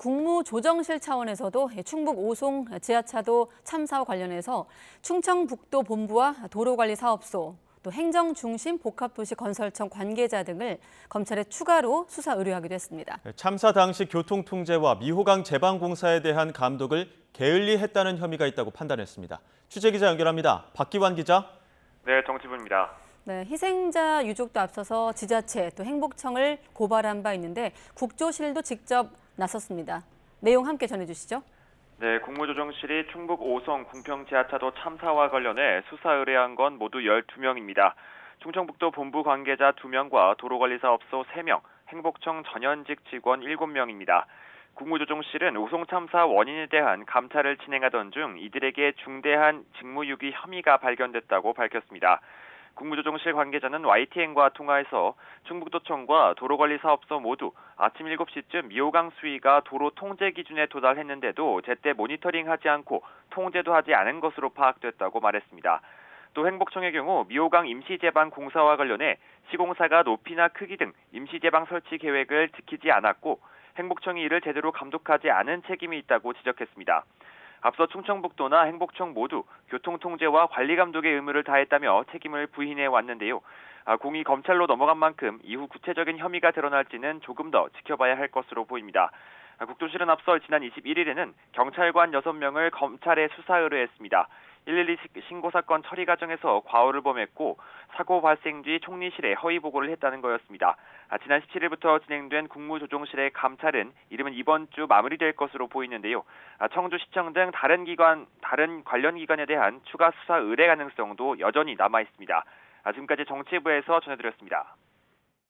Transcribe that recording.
국무조정실 차원에서도 충북 오송 지하차도 참사와 관련해서 충청북도 본부와 도로관리사업소, 또 행정중심복합도시건설청 관계자 등을 검찰에 추가로 수사 의뢰하기도 했습니다. 참사 당시 교통통제와 미호강 제방공사에 대한 감독을 게을리했다는 혐의가 있다고 판단했습니다. 취재기자 연결합니다. 박기환 기자. 네, 정치부입니다. 네, 희생자 유족도 앞서서 지자체 또 행복청을 고발한 바 있는데 국조실도 직접 나섰습니다. 내용 함께 전해주시죠. 네, 국무조정실이 충북 오송 궁평 지하차도 참사와 관련해 수사 의뢰한 건 모두 12명입니다. 충청북도 본부 관계자 2명과 도로관리사업소 3명, 행복청 전현직 직원 7명입니다. 국무조정실은 오송 참사 원인에 대한 감찰을 진행하던 중 이들에게 중대한 직무유기 혐의가 발견됐다고 밝혔습니다. 국무조정실 관계자는 YTN과 통화에서 충북도청과 도로관리사업소 모두 아침 7시쯤 미호강 수위가 도로 통제 기준에 도달했는데도 제때 모니터링하지 않고 통제도 하지 않은 것으로 파악됐다고 말했습니다. 또 행복청의 경우 미호강 임시제방 공사와 관련해 시공사가 높이나 크기 등 임시제방 설치 계획을 지키지 않았고 행복청이 이를 제대로 감독하지 않은 책임이 있다고 지적했습니다. 앞서 충청북도나 행복청 모두 교통통제와 관리감독의 의무를 다했다며 책임을 부인해 왔는데요. 공이 검찰로 넘어간 만큼 이후 구체적인 혐의가 드러날지는 조금 더 지켜봐야 할 것으로 보입니다. 국토실은 앞서 지난 21일에는 경찰관 6명을 검찰에 수사 의뢰했습니다. 112 신고사건 처리 과정에서 과오를 범했고 사고 발생 뒤 총리실에 허위 보고를 했다는 거였습니다. 지난 17일부터 진행된 국무조정실의 감찰은 이르면 이번 주 마무리될 것으로 보이는데요. 청주시청 등 다른 관련 기관에 대한 추가 수사 의뢰 가능성도 여전히 남아 있습니다. 지금까지 정치부에서 전해드렸습니다.